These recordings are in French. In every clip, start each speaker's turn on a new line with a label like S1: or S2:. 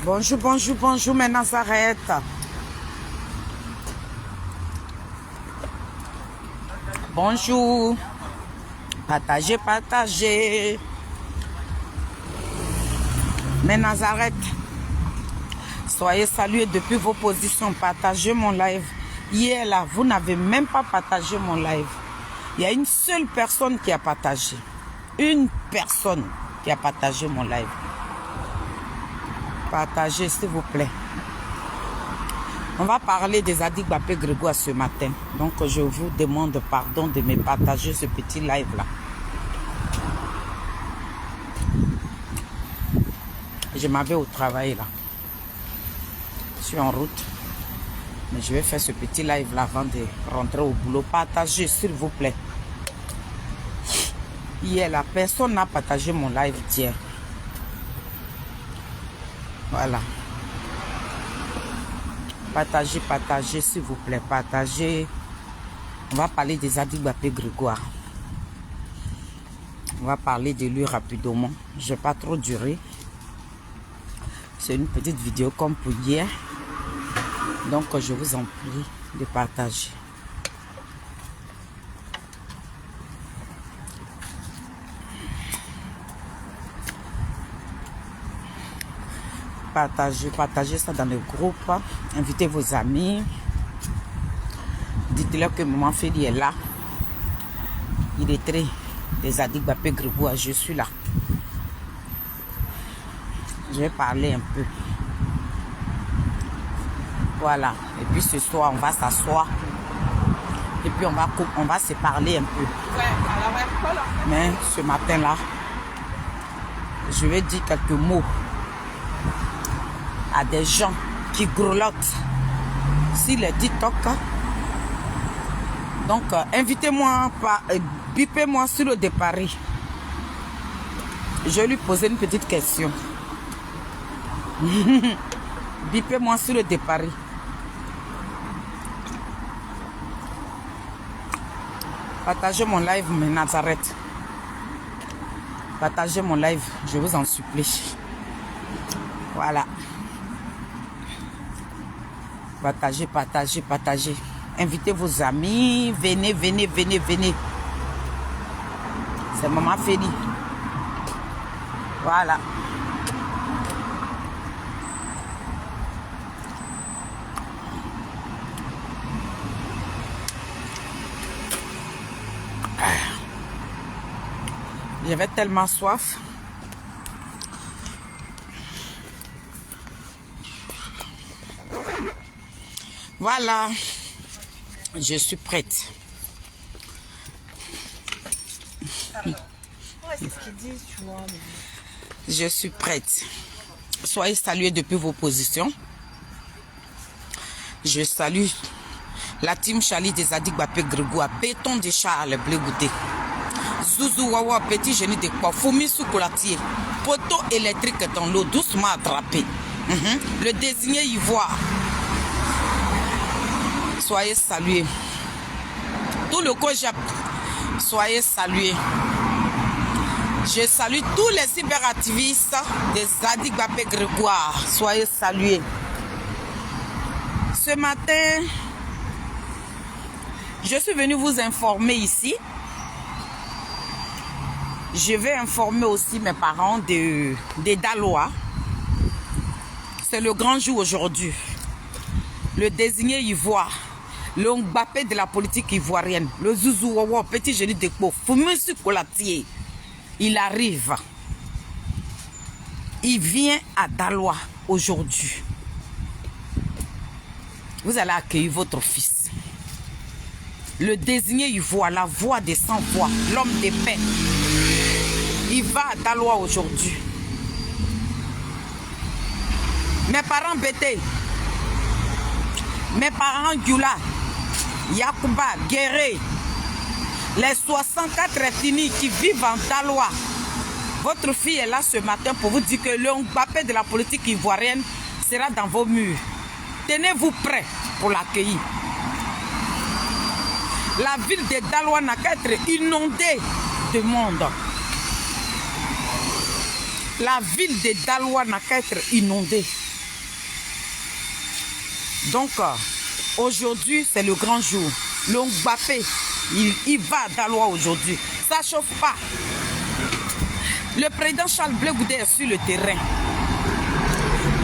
S1: Bonjour, bonjour, bonjour, mes Nazareth. Bonjour. Partagez, partagez. Mes Nazareth. Soyez salués depuis vos positions. Partagez mon live. Hier, là, vous n'avez même pas partagé mon live. Il y a une seule personne qui a partagé. Une personne qui a partagé mon live. Partagez, s'il vous plaît. On va parler des Zadig Bapé Grégoire ce matin. Donc, je vous demande pardon de me partager ce petit live-là. Je m'en vais au travail, là. Je suis en route. Mais je vais faire ce petit live-là avant de rentrer au boulot. Partagez, s'il vous plaît. Hier, la personne n'a partagé mon live d'hier. Voilà. Partagez, partagez, s'il vous plaît. Partagez. On va parler des Zadig Bapé Grégoire. On va parler de lui rapidement. Je ne vais pas trop durer. C'est une petite vidéo comme pour hier. Donc, je vous en prie de partager. Partagez ça dans le groupe. Invitez vos amis. Dites-leur que Maman Feli est là. Il est très des Zadig Bapé Grégoire. Je suis là. Je vais parler un peu. Voilà. Et puis ce soir, on va s'asseoir. Et puis on va se parler un peu. Mais ce matin-là, je vais dire quelques mots à des gens qui grelottent sur les TikTok. Donc, invitez-moi, bipez-moi sur le départ. Je vais lui poser une petite question. Bipez-moi sur le départ. Partagez mon live, mes Nazareth. Partagez mon live, je vous en supplie. Voilà. Partagez, partagez, partagez. Invitez vos amis. Venez, venez, venez, venez. C'est Maman Feli. Voilà. J'avais tellement soif. Voilà. Je suis prête. Je suis prête. Soyez salués depuis vos positions. Je salue la team Charlie des Zadig Bapé Grégoire, Béton de Charles Bleu Goûté, Zouzou Wawa, Petit Génie de quoi, Foumi sous colatier, poteau électrique dans l'eau, doucement attrapé. Le désigné ivoire. Soyez salués. Tout le Kojap, soyez salués. Je salue tous les cyberactivistes des Zadig Bapé Grégoire. Soyez salués. Ce matin, je suis venu vous informer ici. Je vais informer aussi mes parents des Dalois. C'est le grand jour aujourd'hui. Le désigné ivoire, le Mbappé de la politique ivoirienne, le Zouzou Wawa, Petit Génie de Kpo, Foumoussou Kolatier, il arrive. Il vient à Dalois aujourd'hui. Vous allez accueillir votre fils. Le désigné ivoire, la voix des sans-voix, l'homme de paix. Il va à Dalois aujourd'hui. Mes parents bêtés, mes parents Gula, Yakuba, Guéré, les 64 ethnies qui vivent en Dalois. Votre fille est là ce matin pour vous dire que le Mbappé de la politique ivoirienne sera dans vos murs. Tenez-vous prêts pour l'accueillir. La ville de Dalois n'a qu'à être inondée de monde. La ville de Dalois n'a qu'à être inondée. Donc, aujourd'hui, c'est le grand jour. Le Mbappé, il va à Daloa aujourd'hui. Ça ne chauffe pas. Le président Charles Blé Goudé est sur le terrain.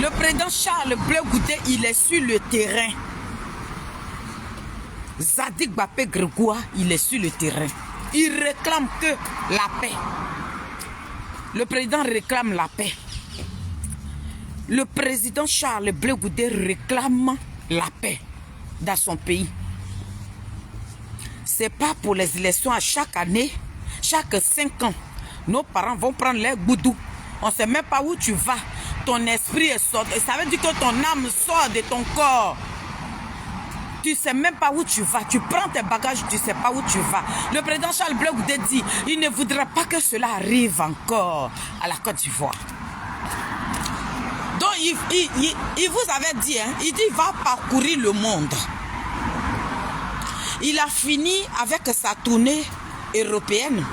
S1: Le président Charles Blé Goudé, il est sur le terrain. Zadig Mbappé Grégoire, il est sur le terrain. Il réclame que la paix. Le président réclame la paix. Le président Charles Blé Goudé réclame la paix dans son pays. C'est pas pour les élections à chaque année, chaque 5 ans. Nos parents vont prendre les goudous. On ne sait même pas où tu vas. Ton esprit est sorti. Ça veut dire que ton âme sort de ton corps. Tu ne sais même pas où tu vas. Tu prends tes bagages, tu ne sais pas où tu vas. Le président Charles Blé Goudé dit, il ne voudra pas que cela arrive encore à la Côte d'Ivoire. Donc, il vous avait dit, hein, il dit, il va parcourir le monde. Il a fini avec sa tournée européenne.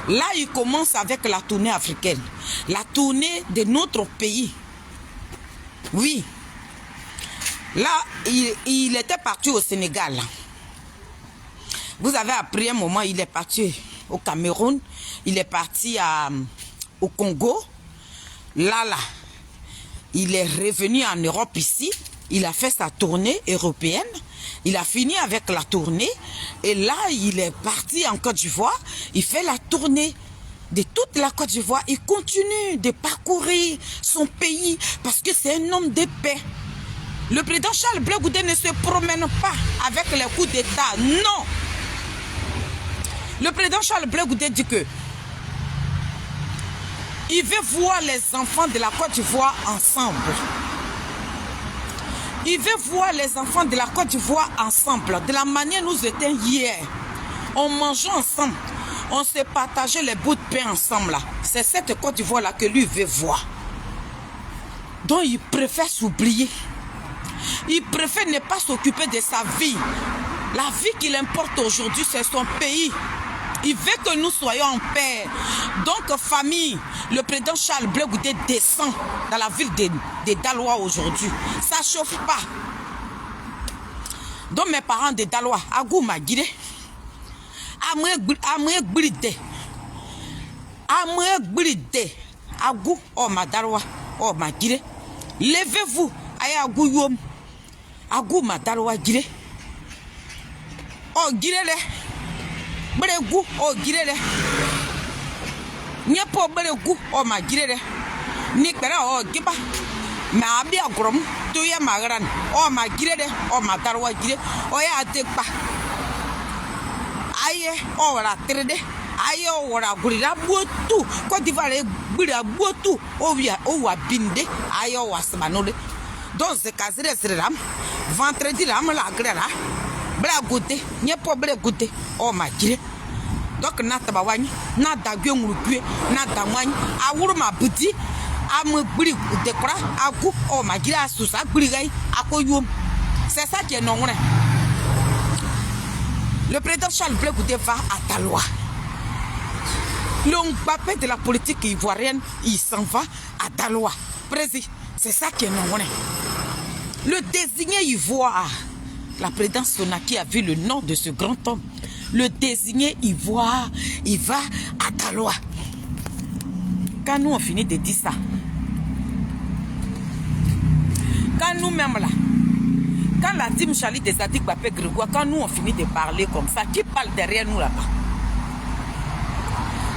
S1: Là, il commence avec la tournée africaine. La tournée de notre pays. Oui. Là, il était parti au Sénégal. Vous avez appris un moment, il est parti au Cameroun. Il est parti au Congo. Là, il est revenu en Europe ici. Il a fait sa tournée européenne. Il a fini avec la tournée. Et là, il est parti en Côte d'Ivoire. Il fait la tournée de toute la Côte d'Ivoire. Il continue de parcourir son pays parce que c'est un homme de paix. Le président Charles Blé Goudé ne se promène pas avec les coups d'État. Non. Le président Charles Blé Goudé dit que il veut voir les enfants de la Côte d'Ivoire ensemble. Il veut voir les enfants de la Côte d'Ivoire ensemble. De la manière dont nous étions hier. On mangeait ensemble. On se partageait les bouts de pain ensemble. C'est cette Côte d'Ivoire-là que lui veut voir. Donc il préfère s'oublier. Il préfère ne pas s'occuper de sa vie. La vie qu'il importe aujourd'hui, c'est son pays. Il veut que nous soyons en paix. Donc, famille, le président Charles Blé Goudé descend dans la ville de Daloa aujourd'hui. Ça ne chauffe pas. Donc, mes parents de Daloa, Agou Magire, Amoué Blide, Agou, oh ma Daloa, oh Magire, levez-vous, aïe Agou Yom, Agou ma Daloa Gire, oh Girele. Beregu o girele nyepo beregu o ma girele ni kpera o giba ma abia grom to ya magran o ma girele o ma darwa gire o ya tekpa aye o wala trede aye o wala gurira botu ko divare gbira botu o wa binde aye o wasmanole donc c'est casere seram vendredi ram la grera bla goûter nyepo bla goûter oh ma gire donc na tabawani na dagwe ngurukwe na damwani awuru ma buti am gbiri dekora agu oh ma gire asusa gbiri gai akoyum. C'est ça qui est non. Le président Charles Blé Goudé va à Daloa. Le Mbappé de la politique ivoirienne, il s'en va à Daloa. Président, c'est ça qui est non. Le désigné ivoire. La présidente Sonaki a vu le nom de ce grand homme. Le désigné ivoire, il va à Daloa. Quand nous on finit de dire ça, quand nous-mêmes là, quand la team Charlie des Zadig Mbappé Grégoire, quand nous on finit de parler comme ça, qui parle derrière nous là-bas?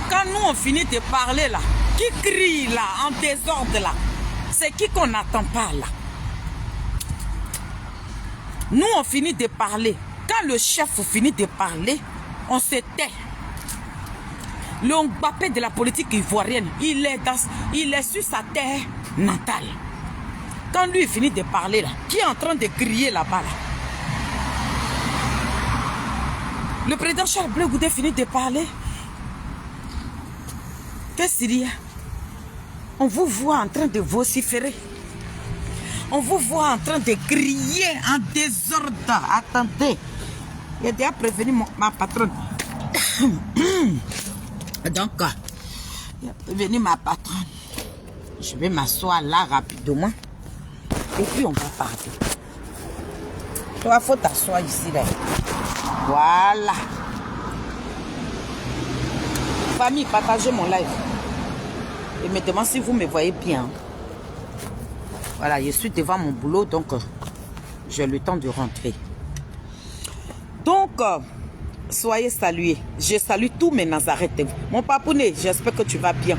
S1: Quand nous on finit de parler là, qui crie là, en désordre là, c'est qui qu'on n'attend pas là? Nous, on finit de parler. Quand le chef finit de parler, on se tait. Le Mbappé de la politique ivoirienne, il est sur sa terre natale. Quand lui finit de parler, là, qui est en train de crier là-bas là? Le président Charles Blé Goudé finit de parler. Qu'est-ce qu'il y a? On vous voit en train de vociférer. On vous voit en train de crier en désordre. Attendez. J'ai déjà prévenu ma patronne. Donc, j'ai prévenu ma patronne. Je vais m'asseoir là rapidement. Et puis, on va parler. Toi, faut t'asseoir ici, là. Voilà. Famille, partagez mon live. Et me demande si vous me voyez bien. Voilà, je suis devant mon boulot, donc j'ai le temps de rentrer. Donc, soyez salués. Je salue tous mes Nazareth. Mon papounet, j'espère que tu vas bien.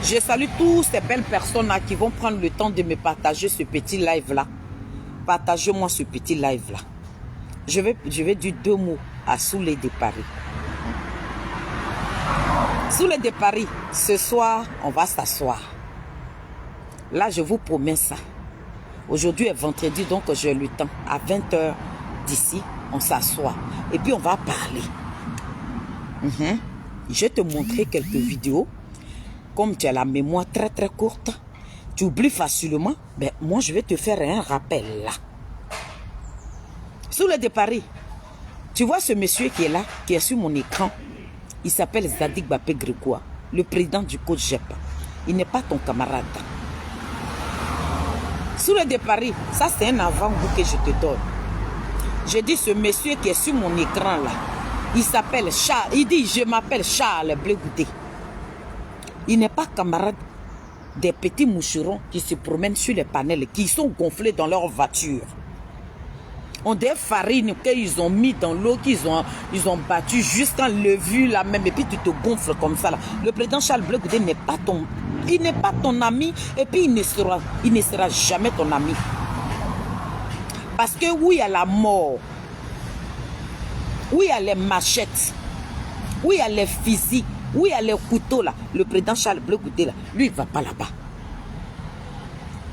S1: Je salue tous ces belles personnes là qui vont prendre le temps de me partager ce petit live là. Partagez-moi ce petit live là. Je vais dire 2 mots à Souley de Paris. Souley de Paris, ce soir, on va s'asseoir. Là, je vous promets ça. Aujourd'hui est vendredi, donc j'ai le temps. À 20 h d'ici, on s'assoit. Et puis, on va parler. Je vais te montrer quelques vidéos. Comme tu as la mémoire très très courte, tu oublies facilement, ben moi je vais te faire un rappel là. Souley de Paris, tu vois ce monsieur qui est là, qui est sur mon écran, il s'appelle Zadig Bapé Grégoire, le président du COJEP. Il n'est pas ton camarade. Souley de Paris, ça c'est un avant-goût que je te donne. Je dis ce monsieur qui est sur mon écran là, il s'appelle Charles, il dit je m'appelle Charles Blé Goudé. Il n'est pas camarade des petits moucherons qui se promènent sur les panels, qui sont gonflés dans leur voiture. On des farines qu'ils ont mis dans l'eau, qu'ils ont battu jusqu'en levure là même, et puis tu te gonfles comme ça là. Le président Charles Blé Goudé n'est pas ton ami, et puis il ne sera jamais ton ami. Parce que oui, il y a la mort, oui, il y a les machettes, oui, il y a les fusils, oui, il y a les couteaux là. Le président Charles Blé Goudé là, lui, il ne va pas là-bas.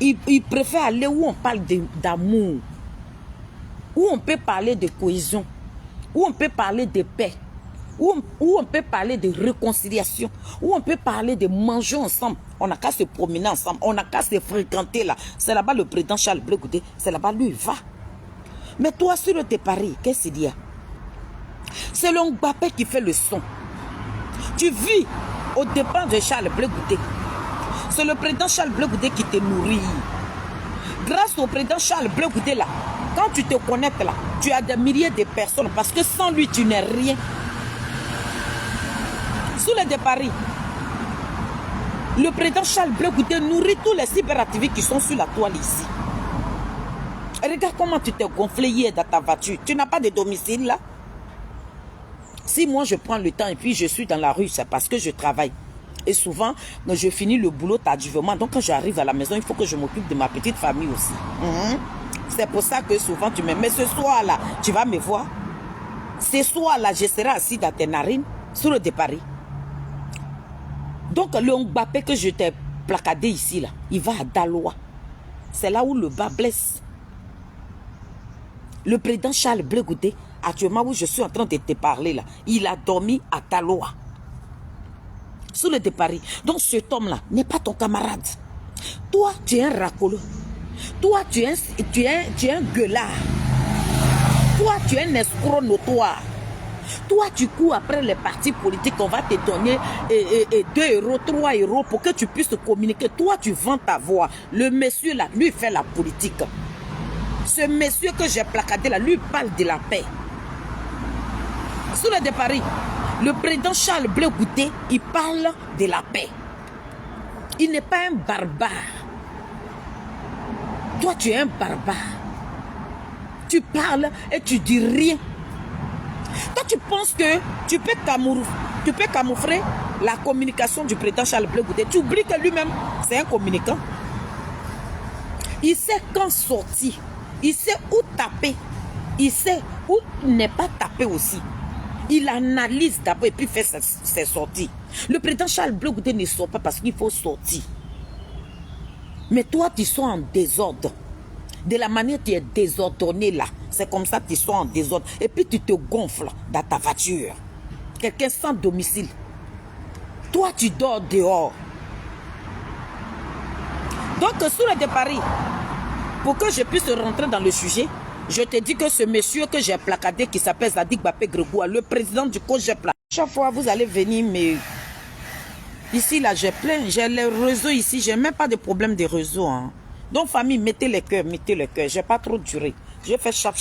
S1: Il préfère aller où on parle d'amour, où on peut parler de cohésion, où on peut parler de paix, où on peut parler de réconciliation, où on peut parler de manger ensemble. On n'a qu'à se promener ensemble, on n'a qu'à se fréquenter là. C'est là-bas le président Charles Blé Goudé, c'est là-bas lui, il va. Mais toi, sur le Paris, qu'est-ce qu'il y a? C'est le Mbappé qui fait le son. Tu vis au dépens de Charles Blé Goudé. C'est le président Charles Blé Goudé qui te nourrit. Grâce au président Charles Blé Goudé là, quand tu te connectes là, tu as des milliers de personnes parce que sans lui tu n'es rien. Souley de Paris, le président Charles Blé Goudé nourrit tous les cyberactivistes qui sont sur la toile ici. Et regarde comment tu t'es gonflé hier dans ta voiture. Tu n'as pas de domicile là? Si moi je prends le temps et puis je suis dans la rue, c'est parce que je travaille. Et souvent, quand je finis le boulot tardivement, donc quand j'arrive à la maison, il faut que je m'occupe de ma petite famille aussi. C'est pour ça que souvent tu me mets ce soir-là, tu vas me voir. Ce soir-là, je serai assis dans tes narines, sur le Paris. Donc le Mbappé que je t'ai placardé ici, là, il va à Daloa. C'est là où le bas blesse. Le président Charles Blé Goudé, actuellement où je suis en train de te parler là, il a dormi à Daloa. Souley de Paris. Donc cet homme-là n'est pas ton camarade. Toi, tu es un racolo. Toi, tu es un gueulard. Toi, tu es un escroc notoire. Toi, tu cours après les partis politiques. On va te donner 2 €, 3 € pour que tu puisses communiquer. Toi, tu vends ta voix. Le monsieur là, lui, fait la politique. Ce monsieur que j'ai placardé là, lui parle de la paix. Souley de Paris, le président Charles Blé Goudé, il parle de la paix. Il n'est pas un barbare. Toi, tu es un barbare. Tu parles et tu dis rien. Toi, tu penses que tu peux camoufler la communication du président Charles Blé Goudé. Tu oublies que lui-même, c'est un communicant. Il sait quand sortir. Il sait où taper. Il sait où ne pas taper aussi. Il analyse d'abord et puis fait ses sorties. Le président Charles Blé Goudé ne sort pas parce qu'il faut sortir. Mais toi, tu sois en désordre. De la manière tu es désordonné là. C'est comme ça que tu sois en désordre. Et puis tu te gonfles dans ta voiture. Quelqu'un sans domicile. Toi, tu dors dehors. Donc, Souley de Paris, pour que je puisse rentrer dans le sujet, je te dis que ce monsieur que j'ai placardé qui s'appelle Zadig Bapé Grégoire, le président du COJEP là, chaque fois vous allez venir, mais ici là j'ai plein, j'ai les réseaux ici, j'ai même pas de problème de réseau. Donc famille, mettez les cœurs, j'ai pas trop duré. J'ai fait chap.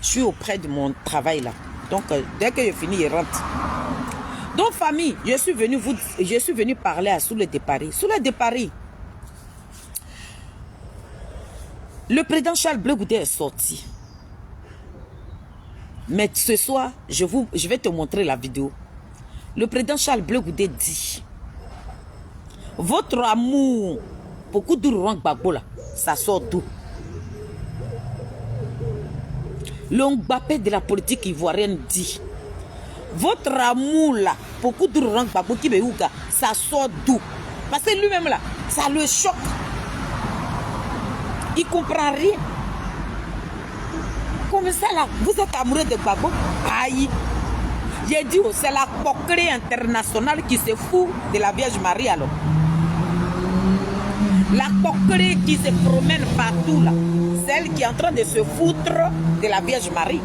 S1: Je suis auprès de mon travail là. Donc, dès que je finis, il rentre. Donc, famille, je suis venu parler à Souley de Paris. Souley de Paris. Le président Charles Blé Goudé est sorti. Mais ce soir, je vais te montrer la vidéo. Le président Charles Blé Goudé dit: votre amour pour Koudourou Gbagbo là, ça sort d'où? Le Mbappé de la politique ivoirienne dit: votre amour là pour Koudourou Gbagbo qui Kibéouga, ça sort d'où? Parce que lui-même là, ça le choque. Il comprend rien. Comme ça là, vous êtes amoureux de Gbagbo? Aïe. J'ai dit, c'est la coquerie internationale qui se fout de la Vierge Marie alors. La coquerie qui se promène partout là, celle qui est en train de se foutre de la Vierge Marie.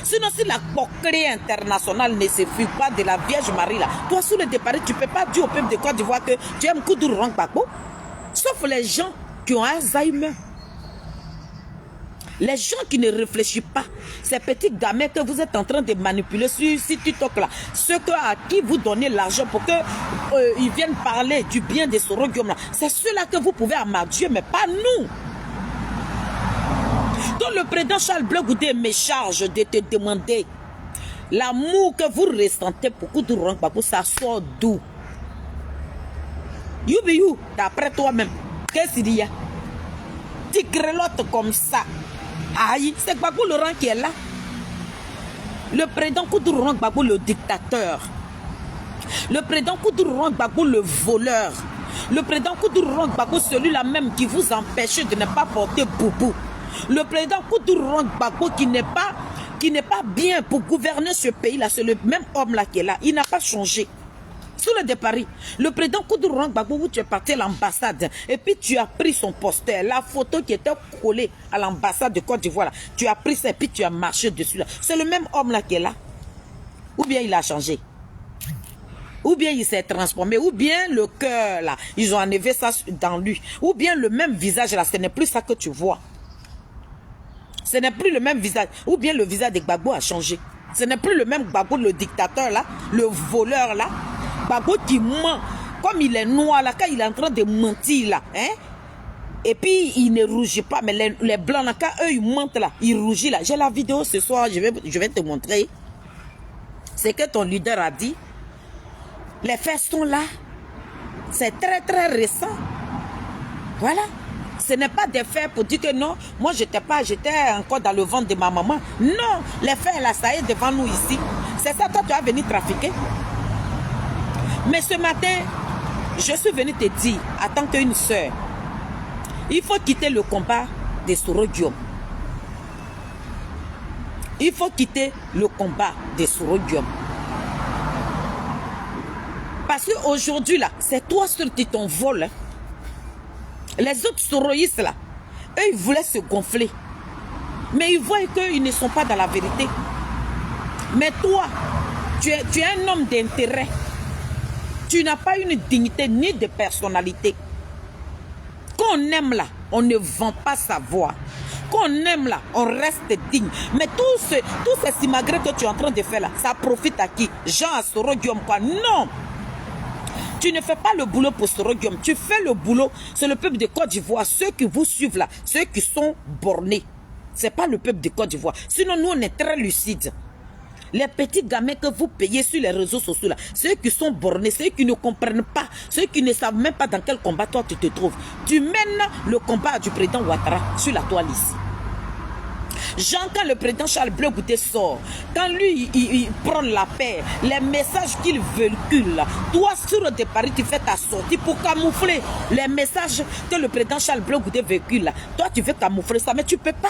S1: Sinon, si la coquerie internationale ne se fuit pas de la Vierge Marie là, toi sous le départ, tu ne peux pas dire au peuple de Côte d'Ivoire que tu aimes Koudourou Gbagbo. Sauf les gens qui ont Alzheimer. Les gens qui ne réfléchissent pas, ces petits gamins que vous êtes en train de manipuler sur TikTok là, ceux à qui vous donnez l'argent pour qu'ils viennent parler du bien de Soro Guillaume là, c'est ceux-là que vous pouvez amadouer, mais pas nous. Donc le président Charles Blé Goudé me charge de te demander l'amour que vous ressentez pour Koudourou Gbagbo, ça sort d'où? You, d'après toi-même, qu'est-ce qu'il y a? Tu grelottes comme ça. Aïe, c'est Gbagbo Laurent qui est là. Le président Koudourou Gbagbo, le dictateur. Le président Koudourou Gbagbo, le voleur. Le président Koudourou Gbagbo, celui-là même qui vous empêche de ne pas porter boubou. Le président Koudourou Gbagbo qui n'est pas bien pour gouverner ce pays-là. C'est le même homme-là qui est là. Il n'a pas changé. Sous le de Paris, le président Koudourou Gbagbo, où tu es parti à l'ambassade et puis tu as pris son poster, la photo qui était collée à l'ambassade de Côte d'Ivoire, tu as pris ça et puis tu as marché dessus. C'est le même homme là qui est là. Ou bien il a changé. Ou bien il s'est transformé. Ou bien le cœur là, ils ont enlevé ça dans lui. Ou bien le même visage là, ce n'est plus ça que tu vois. Ce n'est plus le même visage. Ou bien le visage de Gbagbo a changé. Ce n'est plus le même Gbagbo, le dictateur là, le voleur là. Gbagbo qui ment, comme il est noir là, quand il est en train de mentir là, hein? Et puis il ne rougit pas, mais les blancs là, quand eux ils mentent là, ils rougissent là. J'ai la vidéo ce soir, je vais te montrer. C'est que ton leader a dit. Les faits sont là. C'est très récent. Voilà. Ce n'est pas des faits pour dire que non, moi j'étais encore dans le ventre de ma maman. Non, les faits là, ça est devant nous ici. C'est ça, toi tu vas venir trafiquer. Mais ce matin, je suis venue te dire, en tant qu'une sœur, il faut quitter le combat de Soro Guillaume. Il faut quitter le combat de Soro Guillaume. Parce qu'aujourd'hui, là, c'est toi seul qui t'envole. Hein. Les autres soroïstes, là, eux, ils voulaient se gonfler. Mais ils voient qu'ils ne sont pas dans la vérité. Mais toi, tu es un homme d'intérêt. Tu n'as pas une dignité ni de personnalité. Quand on aime là, on ne vend pas sa voix. Quand on aime là, on reste digne. Mais tout ces simagrées que tu es en train de faire là, ça profite à qui? Jean à Soro Guillaume quoi? Non! Tu ne fais pas le boulot pour Soro Guillaume. Tu fais le boulot, c'est le peuple de Côte d'Ivoire. Ceux qui vous suivent là, ceux qui sont bornés. Ce n'est pas le peuple de Côte d'Ivoire. Sinon, nous, on est très lucides. Les petits gamins que vous payez sur les réseaux sociaux, là, ceux qui sont bornés, ceux qui ne comprennent pas, ceux qui ne savent même pas dans quel combat toi tu te trouves. Tu mènes le combat du président Ouattara sur la toile ici. Jean, quand le président Charles Blé Goudé sort, quand lui, il prend la paix, les messages qu'il véhicule, toi, sur le départ, tu fais ta sortie pour camoufler les messages que le président Charles Blé Goudé véhicule. Toi, tu veux camoufler ça, mais tu ne peux pas.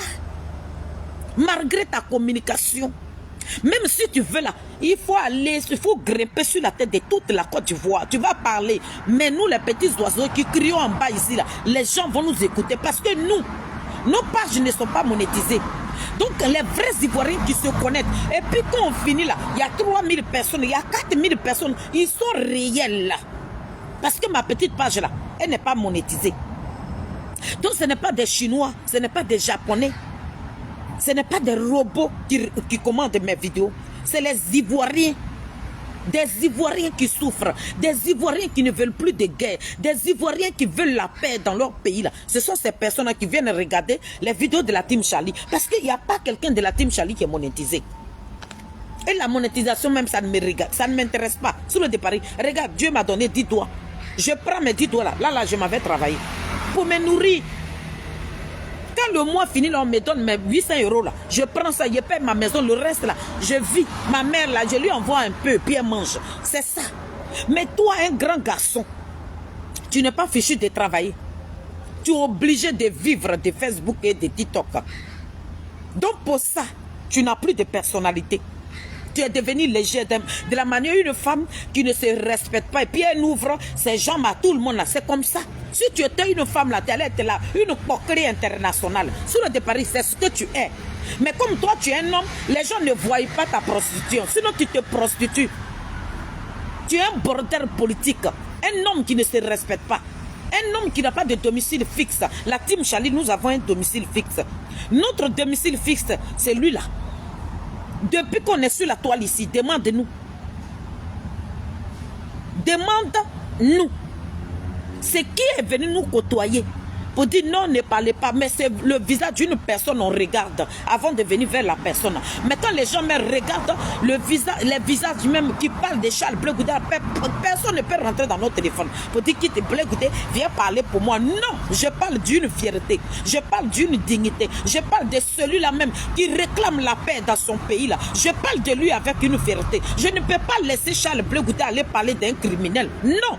S1: Malgré ta communication. Même si tu veux là, il faut grimper sur la tête de toute la Côte d'Ivoire. Tu vas parler. Mais nous, les petits oiseaux qui crions en bas ici, là, les gens vont nous écouter parce que nous, nos pages ne sont pas monétisées. Donc, les vrais Ivoiriens qui se connaissent. Et puis, quand on finit là, il y a 3000 personnes, il y a 4000 personnes. Ils sont réels là. Parce que ma petite page là, elle n'est pas monétisée. Donc, ce n'est pas des Chinois, ce n'est pas des Japonais. Ce n'est pas des robots qui commandent mes vidéos. C'est les Ivoiriens. Des Ivoiriens qui souffrent. Des Ivoiriens qui ne veulent plus de guerre. Des Ivoiriens qui veulent la paix dans leur pays. Là. Ce sont ces personnes qui viennent regarder les vidéos de la Team Charlie. Parce qu'il n'y a pas quelqu'un de la Team Charlie qui est monétisé. Et la monétisation même, ça ne me regarde. Ça ne m'intéresse pas. Sur le départ, regarde, Dieu m'a donné 10 doigts. Je prends mes 10 doigts là. Là, je m'avais travaillé. Pour me nourrir. Quand le mois finit, là, on me donne mes 800 € là. Je prends ça, je paie ma maison, le reste là, je vis. Ma mère là, je lui envoie un peu, puis elle mange. C'est ça. Mais toi, un grand garçon, tu n'es pas fichu de travailler. Tu es obligé de vivre de Facebook et de TikTok. Donc pour ça, tu n'as plus de personnalité. Tu es devenu léger de la manière une femme qui ne se respecte pas. Et puis elle ouvre ses jambes à tout le monde là. C'est comme ça. Si tu étais une femme là, tu allais être là, une coquerie internationale. Sur le de Paris, c'est ce que tu es. Mais comme toi, tu es un homme, les gens ne voient pas ta prostitution. Sinon, tu te prostitues. Tu es un bordel politique. Un homme qui ne se respecte pas. Un homme qui n'a pas de domicile fixe. La Team Charlie, nous avons un domicile fixe. Notre domicile fixe, c'est lui là. Depuis qu'on est sur la toile ici, demande-nous. Demande-nous. C'est qui est venu nous côtoyer pour dire non, ne parlez pas. Mais c'est le visage d'une personne, on regarde avant de venir vers la personne. Mais quand les gens me regardent, les visages même qui parlent de Charles Bleu Goudé, personne ne peut rentrer dans notre téléphone pour dire qui te Bleu Goudé, viens parler pour moi. Non, je parle d'une fierté, je parle d'une dignité, je parle de celui-là même qui réclame la paix dans son pays là. Je parle de lui avec une fierté. Je ne peux pas laisser Charles Bleu Goudé aller parler d'un criminel. Non.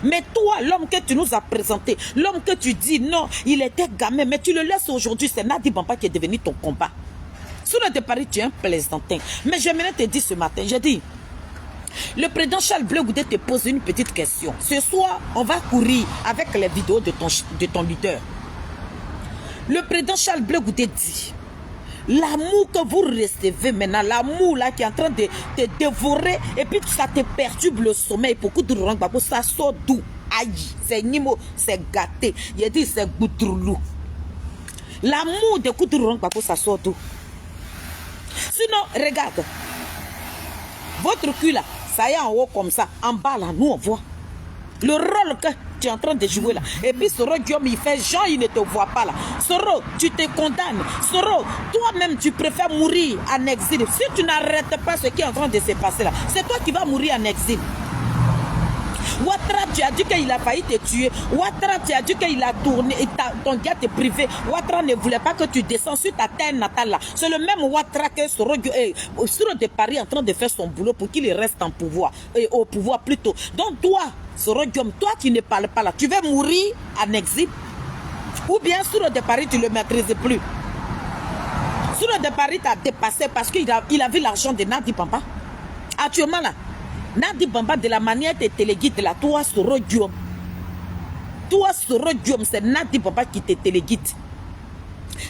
S1: Mais toi, l'homme que tu nous as présenté, l'homme que tu dis non, il était gamin, mais tu le laisses aujourd'hui, c'est Nadi Bamba qui est devenu ton combat. Sur le départ, tu es un plaisantin. Mais j'aimerais te dire ce matin, j'ai dit, le président Charles Bleu Goudé te pose une petite question. Ce soir, on va courir avec les vidéos de ton leader. Le président Charles Bleu Goudé dit, l'amour que vous recevez maintenant, l'amour là qui est en train de te dévorer et puis ça te perturbe le sommeil. Beaucoup de gens, ça sort d'où? Aïe, c'est Nimo, c'est gâté. Il dit c'est Goudroulou. L'amour de Goudroulou, ça sort d'où? Sinon, regarde. Votre cul là, ça y est en haut comme ça. En bas là, nous on voit. Le rôle que tu es en train de jouer là. Et puis Soro Guillaume, il fait genre, il ne te voit pas là. Soro, tu te condamnes. Soro, toi-même, tu préfères mourir en exil. Si tu n'arrêtes pas ce qui est en train de se passer là, c'est toi qui vas mourir en exil. Ouattara, tu as dit qu'il a failli te tuer. Ouattara, tu as dit qu'il a tourné, ton gars te privé. Ouattara ne voulait pas que tu descends sur ta terre natale là. C'est le même Ouattara que Soro de Paris en train de faire son boulot pour qu'il reste en pouvoir. Au pouvoir plutôt. Donc toi, Soro Guillaume, toi qui ne parles pas là, tu vas mourir en exil. Ou bien Soro de Paris, tu ne le maîtrises plus. Soro de Paris t'a dépassé parce qu'il a vu l'argent de Nadi Bamba. Actuellement là, Nadi Bamba, de la manière de téléguide là, toi Soro Guillaume. Toi Soro Guillaume, c'est Nadi Bamba qui te téléguide.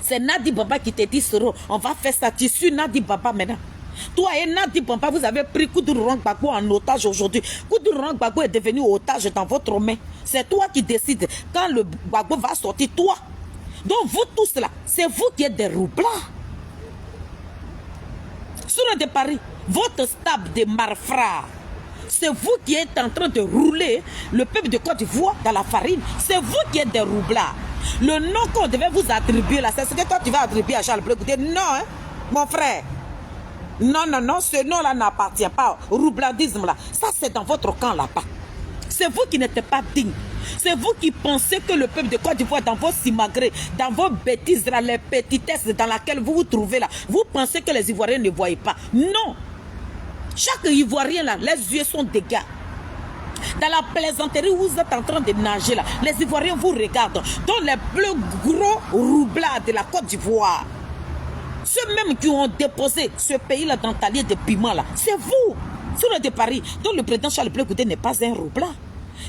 S1: C'est Nadi Bamba qui te dit Soro, on va faire ça. Tu suis Nadi Bamba maintenant. Toi et Nadi Bamba, vous avez pris Koudou Gbagbo en otage aujourd'hui. Koudou Gbagbo est devenu otage dans votre main. C'est toi qui décides quand le Gbagbo va sortir, toi. Donc vous tous là, c'est vous qui êtes des roublards. Sur le de Paris, votre stable de malfrats, c'est vous qui êtes en train de rouler le peuple de Côte d'Ivoire dans la farine. C'est vous qui êtes des roublards. Le nom qu'on devait vous attribuer là, c'est ce que toi tu vas attribuer à Charles Bleu Goudé. Non, hein, mon frère. Non, non, non, ce nom-là n'appartient pas au roublardisme là. Ça, c'est dans votre camp là-bas. C'est vous qui n'êtes pas digne. C'est vous qui pensez que le peuple de Côte d'Ivoire, dans vos simagrées, dans vos bêtises, dans les petitesses dans lesquelles vous vous trouvez là, vous pensez que les Ivoiriens ne voient pas. Non. Chaque Ivoirien là, les yeux sont des gars. Dans la plaisanterie où vous êtes en train de nager là, les Ivoiriens vous regardent. Donc les plus gros roublards de la Côte d'Ivoire, ceux même qui ont déposé ce pays-là dans talier de piment là, c'est vous, sur le de Paris. Donc le président Charles Bleu Goudé n'est pas un roublard.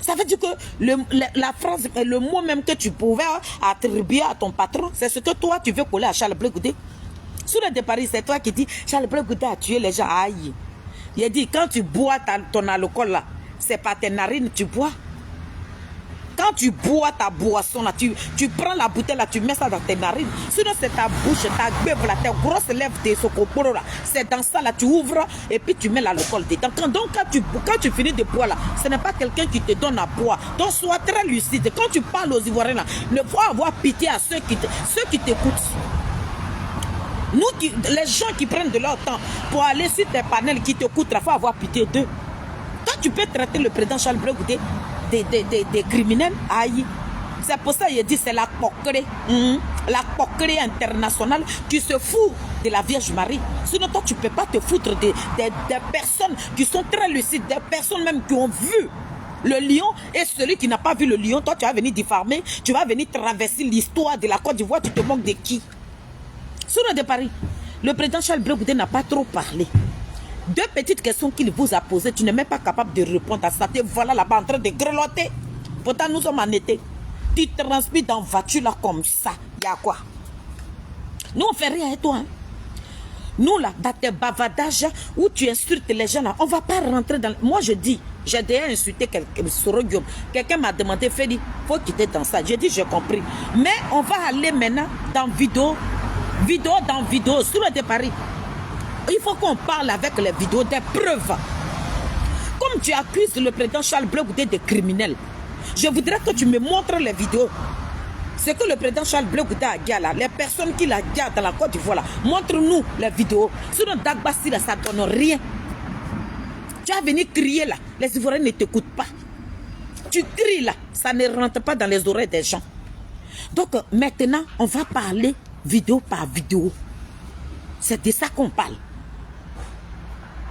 S1: Ça veut dire que la phrase, le mot même que tu pouvais attribuer à ton patron, c'est ce que toi tu veux coller à Charles Bleu Goudé. Sur le de Paris, c'est toi qui dis Charles Bleu Goudé a tué les gens. Aïe. Il a dit quand tu bois ton alcool là, c'est pas tes narines tu bois. Quand Quand tu bois ta boisson, là, tu prends la bouteille, là, tu mets ça dans tes narines. Sinon, c'est ta bouche, ta gueule, là, tes grosses lèvres, tes socoporo, là. C'est dans ça, là, tu ouvres et puis tu mets l'alcool dedans. Donc, quand tu finis de boire, là, ce n'est pas quelqu'un qui te donne à boire. Donc, sois très lucide. Quand tu parles aux Ivoiriens, là, ne faut avoir pitié à ceux qui t'écoutent. Les gens qui prennent de leur temps pour aller sur tes panels qui t'écoutent, il faut avoir pitié d'eux. Toi, tu peux traiter le président Charles Blé Goudé des criminels. Aïe. C'est pour ça qu'il dit c'est la coquerie. La coquerie internationale qui se fout de la Vierge Marie. Sinon, toi, tu ne peux pas te foutre des personnes qui sont très lucides, des personnes même qui ont vu le lion et celui qui n'a pas vu le lion. Toi, tu vas venir diffamer, tu vas venir traverser l'histoire de la Côte d'Ivoire. Tu te moques de qui? Sur le de Paris, le président Charles Blé Goudé n'a pas trop parlé. Deux petites questions qu'il vous a posées, tu n'es même pas capable de répondre à ça. Te voilà là-bas en train de grelotter. Pourtant, nous sommes en été. Tu transpires dans la voiture là comme ça. Il y a quoi? Nous, on ne fait rien avec toi. Hein? Nous, là, dans tes bavardages où tu insultes les gens là, on ne va pas rentrer dans... Moi, je dis, j'ai déjà insulté quelqu'un sur le Guillaume. Quelqu'un m'a demandé, Félix, il faut quitter dans ça. J'ai dit, j'ai compris. Mais on va aller maintenant dans vidéo dans vidéo, sur le de Paris. Il faut qu'on parle avec les vidéos, des preuves. Comme tu accuses le président Charles Blé Goudé de criminel, je voudrais que tu me montres les vidéos. C'est que le président Charles Blé Goudé a gagné là, les personnes qui la gardent dans la Côte d'Ivoire là, montre-nous les vidéos. Sinon, Dagbassi là, ça ne donne rien. Tu vas venir crier là, les Ivoiriens ne t'écoutent pas. Tu cries là, ça ne rentre pas dans les oreilles des gens. Donc maintenant, on va parler vidéo par vidéo. C'est de ça qu'on parle.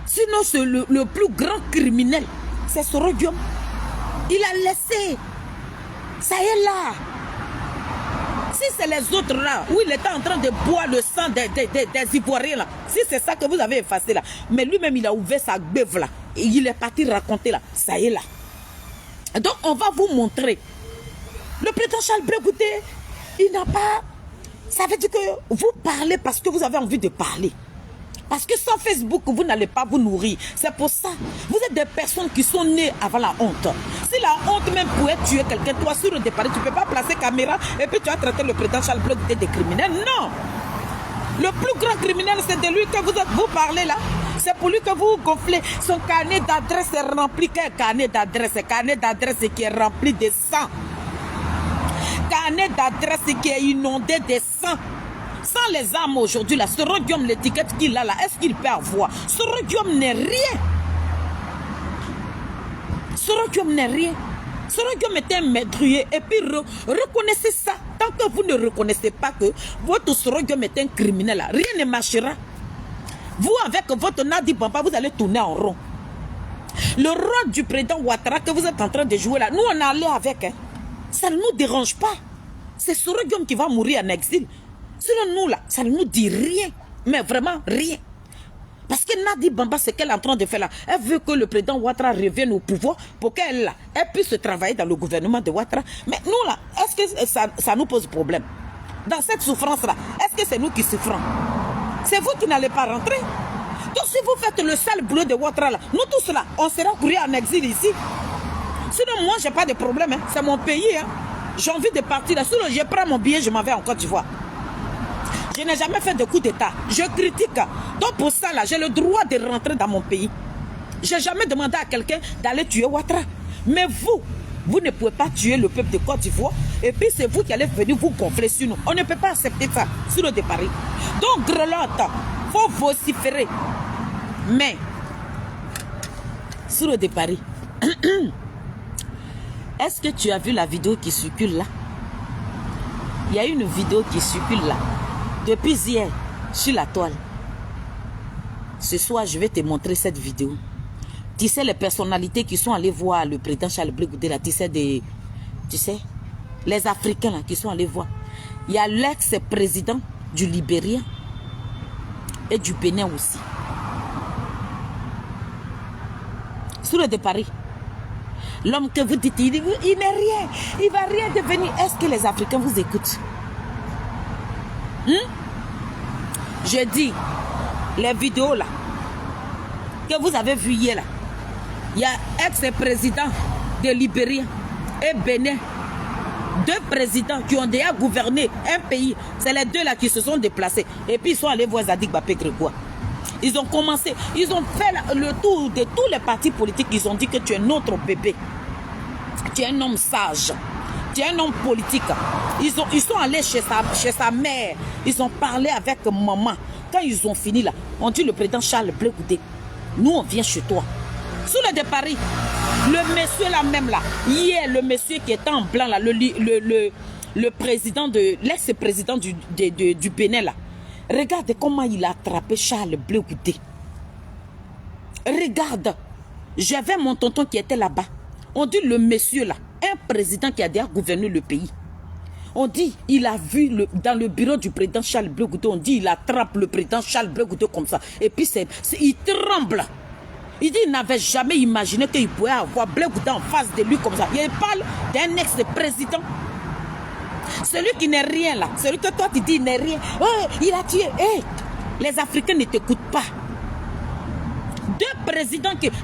S1: Sinon, c'est le plus grand criminel, c'est Soro Guillaume. Il a laissé. Ça y est là. Si c'est les autres là, où il était en train de boire le sang des Ivoiriens là, si c'est ça que vous avez effacé là, mais lui-même il a ouvert sa beuve là, et il est parti raconter là, ça y est là. Donc on va vous montrer. Le président Charles Blé Goudé, il n'a pas... Ça veut dire que vous parlez parce que vous avez envie de parler. Parce que sans Facebook, vous n'allez pas vous nourrir. C'est pour ça. Vous êtes des personnes qui sont nées avant la honte. Si la honte même pouvait tuer quelqu'un, toi sur le départ, tu ne peux pas placer caméra et puis tu vas traiter le président Charles Blé Goudé de criminel. Non. Le plus grand criminel, c'est de lui que vous parlez là. C'est pour lui que vous gonflez. Son carnet d'adresse est rempli. Quel carnet d'adresse? Carnet d'adresse qui est rempli de sang. Carnet d'adresse qui est inondé de sang. Sans les armes aujourd'hui, là, ce Guillaume, l'étiquette qu'il a là, est-ce qu'il peut avoir? Ce Guillaume n'est rien. Ce Guillaume n'est rien. Ce Guillaume est un meurtrier. Et puis, reconnaissez ça. Tant que vous ne reconnaissez pas que votre Soro Guillaume est un criminel, là, rien ne marchera. Vous, avec votre Nadi Bamba, vous allez tourner en rond. Le rôle du président Ouattara que vous êtes en train de jouer là, nous, on est allé avec. Hein. Ça ne nous dérange pas. C'est Soro Guillaume qui va mourir en exil. Sinon, nous, là, ça ne nous dit rien. Mais vraiment, rien. Parce que Nadi Bamba, ce qu'elle est en train de faire là, elle veut que le président Ouattara revienne au pouvoir pour qu'elle puisse travailler dans le gouvernement de Ouattara. Mais nous, là, est-ce que ça nous pose problème? Dans cette souffrance-là, est-ce que c'est nous qui souffrons? C'est vous qui n'allez pas rentrer. Donc, si vous faites le sale boulot de Ouattara, là, nous tous là, on sera couru en exil ici. Sinon, moi, je n'ai pas de problème. Hein. C'est mon pays. Hein. J'ai envie de partir là. Sinon, je prends mon billet, je m'en vais en Côte d'Ivoire. Je n'ai jamais fait de coup d'État. Je critique. Donc pour ça, là, j'ai le droit de rentrer dans mon pays. Je n'ai jamais demandé à quelqu'un d'aller tuer Ouattara. Mais vous ne pouvez pas tuer le peuple de Côte d'Ivoire. Et puis c'est vous qui allez venir vous gonfler sur nous. On ne peut pas accepter ça sur le départ. Donc grelotte, il faut vociférer. Mais, sur le départ, est-ce que tu as vu la vidéo qui circule là? Il y a une vidéo qui circule là. Depuis hier, sur la toile. Ce soir, je vais te montrer cette vidéo. Tu sais, les personnalités qui sont allées voir le président Charles Blé Goudé, là, tu sais, les Africains là, qui sont allés voir. Il y a l'ex-président du Libéria et du Bénin aussi. Sur le de Paris. L'homme que vous dites, il n'est rien. Il ne va rien devenir. Est-ce que les Africains vous écoutent? Je dis, les vidéos là, que vous avez vues hier là, il y a ex-président de Libéria et Bénin Deux présidents qui ont déjà gouverné un pays. C'est les deux là qui se sont déplacés. Et puis ils sont allés voir Zadig Bapé Grégoire. Ils ont commencé, ils ont fait le tour de tous les partis politiques. Ils ont dit que tu es notre bébé. Tu es un homme sage. Tu es un homme politique. Ils sont allés chez sa mère. Ils ont parlé avec maman. Quand ils ont fini là, on dit le président Charles Blé Goudé, nous on vient chez toi. Sous le de Paris, le monsieur là même là, hier le monsieur qui était en blanc là, le président l'ex-président du Bénin là, regarde comment il a attrapé Charles Blé Goudé. Regarde, j'avais mon tonton qui était là-bas. On dit le monsieur là, un président qui a déjà gouverné le pays. On dit, il a vu dans le bureau du président Charles Blé Goudé, on dit, il attrape le président Charles Blé Goudé comme ça. Et puis, il tremble. Il dit, il n'avait jamais imaginé qu'il pouvait avoir Blé Goudé en face de lui comme ça. Il parle d'un ex-président. Celui qui n'est rien là. Celui que toi, tu dis, il n'est rien. Oh, il a tué. Hey, les Africains ne t'écoutent pas.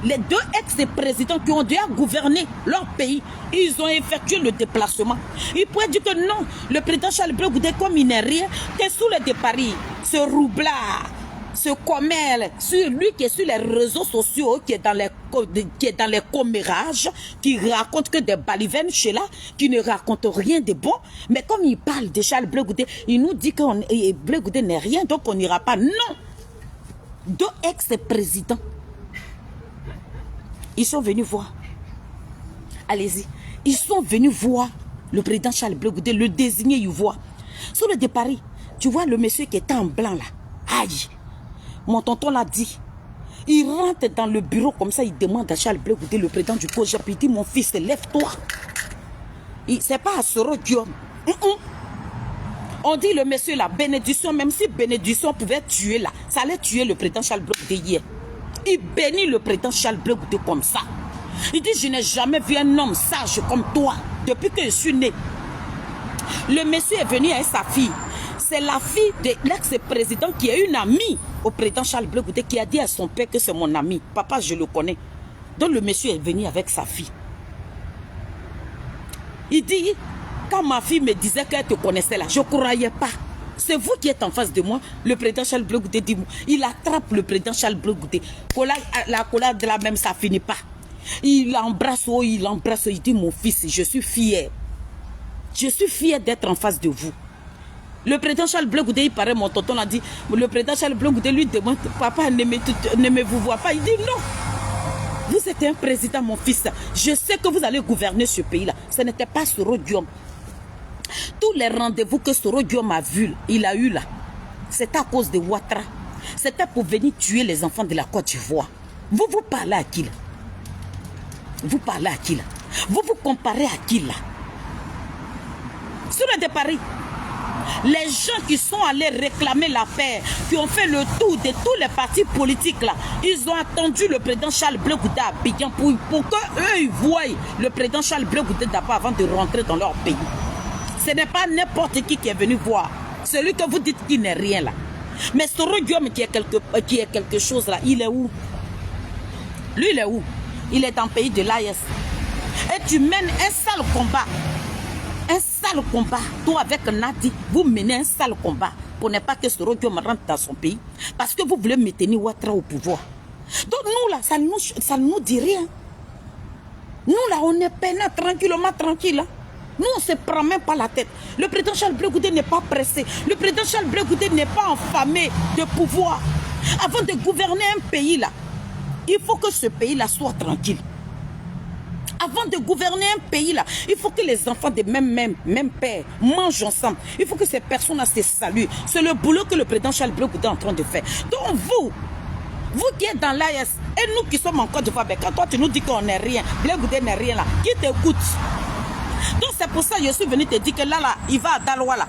S1: Les deux ex-présidents qui ont déjà gouverné leur pays, ils ont effectué le déplacement. Ils pourraient dire que non, le président Charles Blé Goudé, comme il n'est rien, que sous le de Paris, ce roublard, ce commère, lui qui est sur les réseaux sociaux, qui est dans les commérages, qui raconte que des balivernes chez là, qui ne raconte rien de bon. Mais comme il parle de Charles Blé Goudé, il nous dit que Blé Goudé n'est rien, donc on n'ira pas. Non! Deux ex-présidents. Ils sont venus voir. Allez-y. Ils sont venus voir le président Charles Blé Goudé, le désigner, il voit. Sur le de Paris, tu vois le monsieur qui était en blanc là. Aïe. Mon tonton l'a dit. Il rentre dans le bureau comme ça, il demande à Charles Blé Goudé, le président du COJEP, il dit, mon fils, lève-toi. C'est pas à Soro Guillaume. On dit le monsieur là, bénédiction, même si bénédiction pouvait tuer là, ça allait tuer le président Charles Blé Goudé hier. Il bénit le président Charles Blé Goudé comme ça. Il dit, je n'ai jamais vu un homme sage comme toi depuis que je suis né. Le monsieur est venu avec sa fille. C'est la fille de l'ex-président qui est une amie au président Charles Blé Goudé qui a dit à son père que c'est mon ami. Papa, je le connais. Donc le monsieur est venu avec sa fille. Il dit, quand ma fille me disait qu'elle te connaissait là, je ne croyais pas. C'est vous qui êtes en face de moi. Le président Charles Blé Goudé dit, il attrape le président Charles Blé Goudé. La collade de la même, ça finit pas. Il l'embrasse, il dit, mon fils, je suis fier. Je suis fier d'être en face de vous. Le président Charles Blé Goudé, il paraît, mon tonton l'a dit, le président Charles Blé Goudé lui demande, papa, ne me vous voit pas. Il dit, non. Vous êtes un président, mon fils. Je sais que vous allez gouverner ce pays-là. Ce n'était pas Soro Guillaume. Tous les rendez-vous que Soro Guillaume il a eu là, c'était à cause de Ouattara. C'était pour venir tuer les enfants de la Côte d'Ivoire. Vous parlez à qui là? Vous parlez à qui là? Vous comparez à qui là? Sur le de Paris, les gens qui sont allés réclamer la paix, qui ont fait le tour de tous les partis politiques là, ils ont attendu le président Charles Blé Goudé à Abidjan pour qu'eux ils voient le président Charles Blé Goudé d'abord avant de rentrer dans leur pays. Ce n'est pas n'importe qui est venu voir. Celui que vous dites qu'il n'est rien là. Mais Soro Guillaume qui est quelque chose là, il est où? Lui, il est où? Il est dans le pays de l'AES. Et tu mènes un sale combat. Un sale combat. Toi avec Nadi, vous menez un sale combat pour ne pas que Soro Guillaume rentre dans son pays. Parce que vous voulez maintenir Ouattara au pouvoir. Donc nous là, ça ne nous dit rien. Nous là, on est peinant tranquillement, tranquille. Hein? Nous, on ne se prend même pas la tête. Le président Charles Blé Goudé n'est pas pressé. Le président Charles Blé Goudé n'est pas affamé de pouvoir. Avant de gouverner un pays là, il faut que ce pays là soit tranquille. Avant de gouverner un pays là, il faut que les enfants de même père mangent ensemble. Il faut que ces personnes là se saluent. C'est le boulot que le président Charles Blé Goudé est en train de faire. Donc vous qui êtes dans l'AES, et nous qui sommes en Côte d'Ivoire, quand toi tu nous dis qu'on n'est rien, Blé Goudé n'est rien là, qui t'écoute? Donc c'est pour ça que je suis venu te dire que là, il va à Daloa là.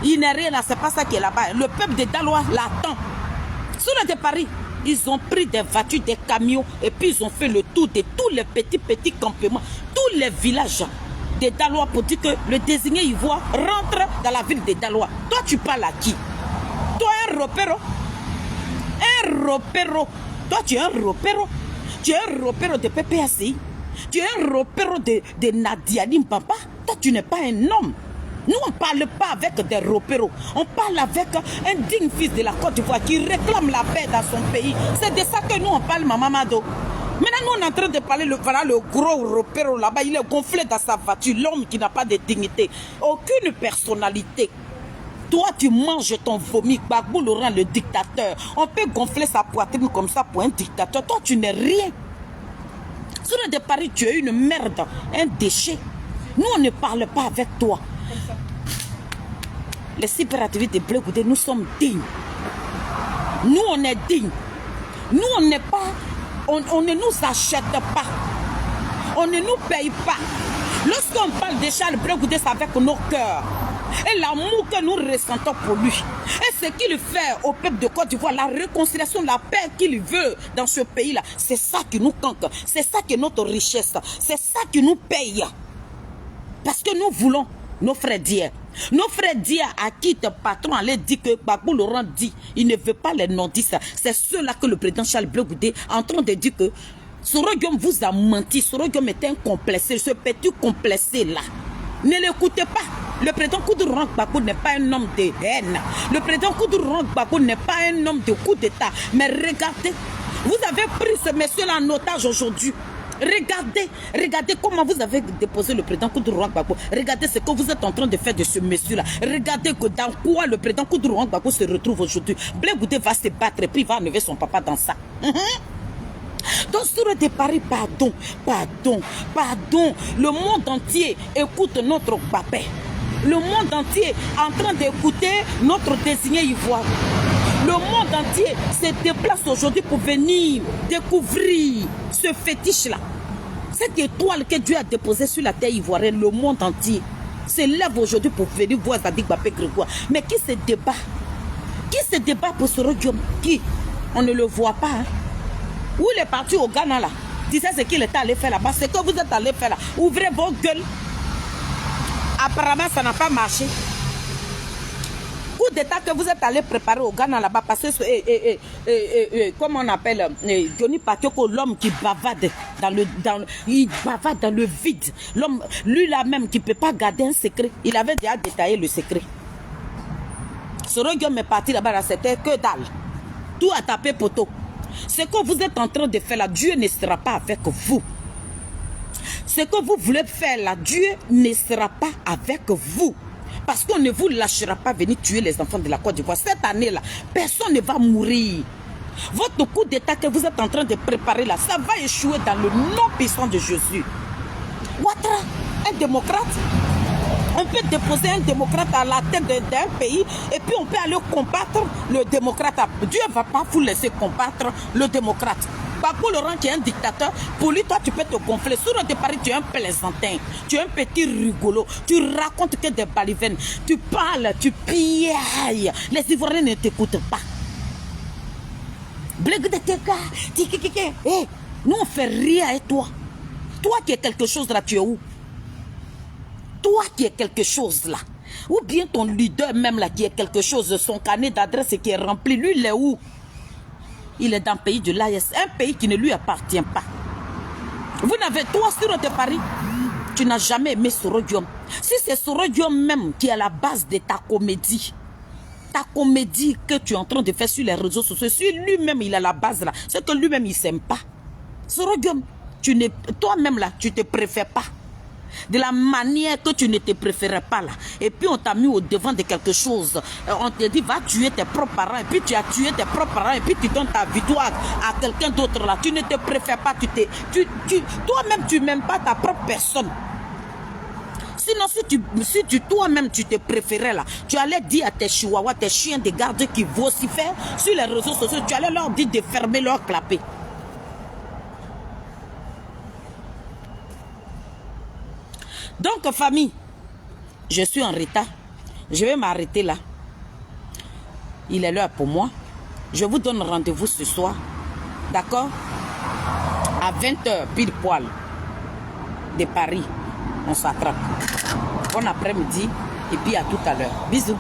S1: Il n'est rien là, c'est pas ça qui est là-bas. Le peuple de Daloa l'attend. Sur le de Paris, ils ont pris des voitures, des camions, et puis ils ont fait le tour de tous les petits campements, tous les villages de Daloa pour dire que le désigné ivoire rentre dans la ville de Daloa. Toi, tu parles à qui? Toi, un ropero? Un ropero? Toi, tu es un ropero? Tu es un ropero de PPACI? Tu es un repère de Nadia Limpapa. Toi, tu n'es pas un homme. Nous, on ne parle pas avec des repéros. On parle avec un digne fils de la Côte d'Ivoire qui réclame la paix dans son pays. C'est de ça que nous, on parle, Maman Mado. Maintenant, nous, on est en train de parler, voilà le gros repéro là-bas. Il est gonflé dans sa voiture. L'homme qui n'a pas de dignité. Aucune personnalité. Toi, tu manges ton vomi. Gbagbo Laurent, le dictateur. On peut gonfler sa poitrine comme ça pour un dictateur. Toi, tu n'es rien. Sur le de Paris, tu es une merde, un déchet. Nous, on ne parle pas avec toi. Les cyberactivistes de Bleu Goudé, nous sommes dignes. Nous, on est dignes. Nous, on n'est pas... On ne nous achète pas. On ne nous paye pas. Lorsqu'on parle de Charles Bleu Goudé, c'est avec nos cœurs. Et l'amour que nous ressentons pour lui. Et ce qu'il fait au peuple de Côte d'Ivoire, la réconciliation, la paix qu'il veut dans ce pays-là, c'est ça qui nous compte. C'est ça qui est notre richesse. C'est ça qui nous paye. Parce que nous voulons nos frères d'hier. Nos frères d'hier à qui ton patron allait dire que Gbagbo Laurent dit, il ne veut pas les non-dits. C'est ceux-là que le président Charles Bleu Goudé est en train de dire que Soro-Guillaume vous a menti. Soro-Guillaume était un complexé. Ce petit complexé-là. Ne l'écoutez pas. Le président Koudou Laurent Gbagbo n'est pas un homme de haine. Le président Koudou Laurent Gbagbo n'est pas un homme de coup d'État. Mais regardez, vous avez pris ce monsieur-là en otage aujourd'hui. Regardez comment vous avez déposé le président Koudou Laurent Gbagbo. Regardez ce que vous êtes en train de faire de ce monsieur-là. Regardez que dans quoi le président Koudou Laurent Gbagbo se retrouve aujourd'hui. Bleu Goudé va se battre et puis il va enlever son papa dans ça. Donc sur le départ, pardon. Le monde entier écoute notre Gbapé. Le monde entier est en train d'écouter notre désigné ivoire. Le monde entier se déplace aujourd'hui pour venir découvrir ce fétiche-là. Cette étoile que Dieu a déposée sur la terre ivoirienne, le monde entier se lève aujourd'hui pour venir voir Zadig Gbapé Grégoire. Mais qui se débat? Qui se débat pour Soro-Guillaume? Qui? On ne le voit pas. Hein? Où il est parti au Ghana là? Tu sais ce qu'il est allé faire là-bas? Ce que vous êtes allé faire là. Ouvrez vos gueules. Apparemment, ça n'a pas marché. Coup d'état que vous êtes allé préparer au Ghana là-bas parce que, comment on appelle, Johnny Patioko, l'homme qui bavade il bavade dans le vide. L'homme, lui là-même, qui ne peut pas garder un secret. Il avait déjà détaillé le secret. Soro-Guillaume est parti là-bas, là, c'était que dalle. Tout a tapé poteau. Ce que vous êtes en train de faire là, Dieu ne sera pas avec vous. Ce que vous voulez faire là, Dieu ne sera pas avec vous. Parce qu'on ne vous lâchera pas venir tuer les enfants de la Côte d'Ivoire. Cette année-là, personne ne va mourir. Votre coup d'état que vous êtes en train de préparer là, ça va échouer dans le nom puissant de Jésus. Ouattara, un démocrate. On peut déposer un démocrate à la tête d'un pays et puis on peut aller combattre le démocrate. Dieu ne va pas vous laisser combattre le démocrate. Gbagbo Laurent qui est un dictateur, pour lui, toi, tu peux te gonfler. Sur le départ, tu es un plaisantin, tu es un petit rigolo, tu racontes que des balivernes, tu parles, tu piailles. Les Ivoiriens ne t'écoutent pas. Blague de tes gars, nous on fait rien et toi. Toi qui es quelque chose là, tu es où? Toi qui es quelque chose là. Ou bien ton leader même là qui est quelque chose, son carnet d'adresse qui est rempli, lui il est où? Il est dans le pays de l'AES, un pays qui ne lui appartient pas. Vous n'avez, toi sur de Paris, tu n'as jamais aimé Soro-Guillaume. Si c'est Soro-Guillaume même qui est à la base de ta comédie que tu es en train de faire sur les réseaux sociaux, si lui-même il est à la base là, c'est que lui-même il ne s'aime pas. Soro-Guillaume, toi-même là, tu ne te préfères pas. De la manière que tu ne te préférais pas là. Et puis on t'a mis au devant de quelque chose. On te dit va tuer tes propres parents. Et puis tu as tué tes propres parents. Et puis tu donnes ta victoire à quelqu'un d'autre là. Tu ne te préfères pas. Toi-même tu n'aimes pas ta propre personne. Sinon si toi-même tu te préférais là, tu allais dire à tes chihuahuas, tes chiens de garde qui vocifèrent sur les réseaux sociaux, tu allais leur dire de fermer leur clapet. Donc, famille, je suis en retard. Je vais m'arrêter là. Il est l'heure pour moi. Je vous donne rendez-vous ce soir. D'accord? À 20h, pile poil de Paris. On s'attrape. Bon après-midi et puis à tout à l'heure. Bisous.